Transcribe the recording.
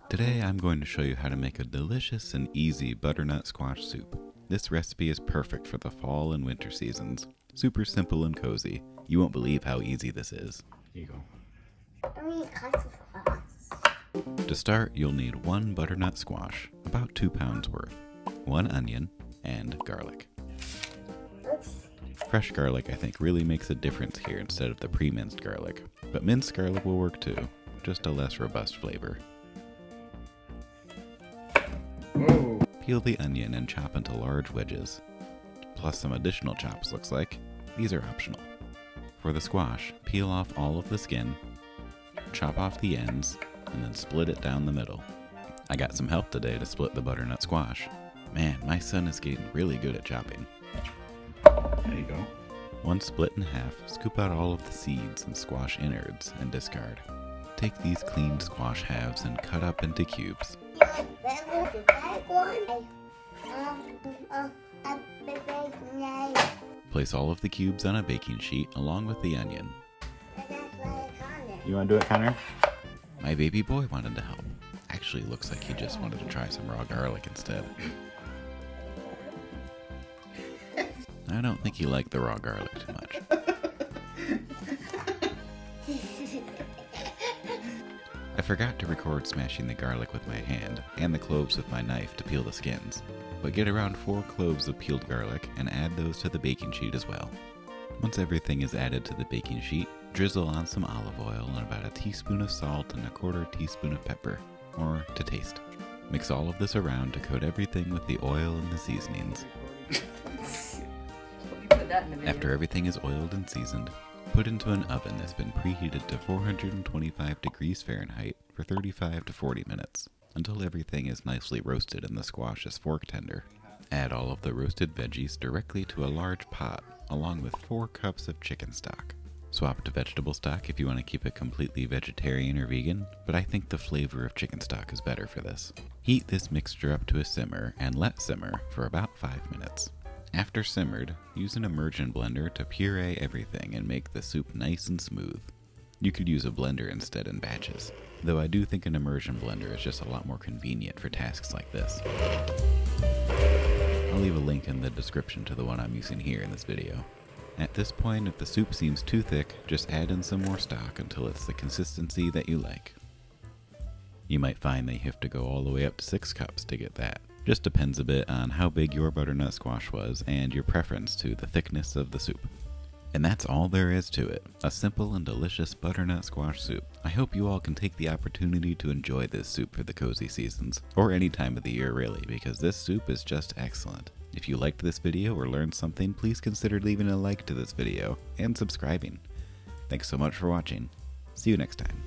Today I'm going to show you how to make a delicious and easy butternut squash soup. This recipe is perfect for the fall and winter seasons. Super simple and cozy. You won't believe how easy this is. Here you go. To start, you'll need 1 butternut squash, about 2 pounds worth, 1 onion, and garlic. Fresh garlic I think really makes a difference here instead of the pre-minced garlic, but minced garlic will work too, just a less robust flavor. Whoa. Peel the onion and chop into large wedges, plus some additional chops looks like. These are optional. For the squash, peel off all of the skin, chop off the ends, and then split it down the middle. I got some help today to split the butternut squash. Man, my son is getting really good at chopping. There you go. Once split in half, scoop out all of the seeds and squash innards and discard. Take these cleaned squash halves and cut up into cubes. Place all of the cubes on a baking sheet along with the onion. You want to do it, Connor? My baby boy wanted to help. Actually, looks like he just wanted to try some raw garlic instead. I don't think he liked the raw garlic too much. I forgot to record smashing the garlic with my hand and the cloves with my knife to peel the skins, but get around 4 cloves of peeled garlic and add those to the baking sheet as well. Once everything is added to the baking sheet, drizzle on some olive oil and about a teaspoon of salt and a 1/4 teaspoon of pepper, or to taste. Mix all of this around to coat everything with the oil and the seasonings. After everything is oiled and seasoned, put into an oven that's been preheated to 425 degrees Fahrenheit for 35 to 40 minutes, until everything is nicely roasted and the squash is fork tender. Add all of the roasted veggies directly to a large pot, along with 4 cups of chicken stock. Swap to vegetable stock if you want to keep it completely vegetarian or vegan, but I think the flavor of chicken stock is better for this. Heat this mixture up to a simmer and let simmer for about 5 minutes. After simmered, use an immersion blender to puree everything and make the soup nice and smooth. You could use a blender instead in batches, though I do think an immersion blender is just a lot more convenient for tasks like this. I'll leave a link in the description to the one I'm using here in this video. At this point, if the soup seems too thick, just add in some more stock until it's the consistency that you like. You might find that you have to go all the way up to 6 cups to get that. Just depends a bit on how big your butternut squash was and your preference to the thickness of the soup. And that's all there is to it, a simple and delicious butternut squash soup. I hope you all can take the opportunity to enjoy this soup for the cozy seasons, or any time of the year really, because this soup is just excellent. If you liked this video or learned something, please consider leaving a like to this video and subscribing. Thanks so much for watching. See you next time.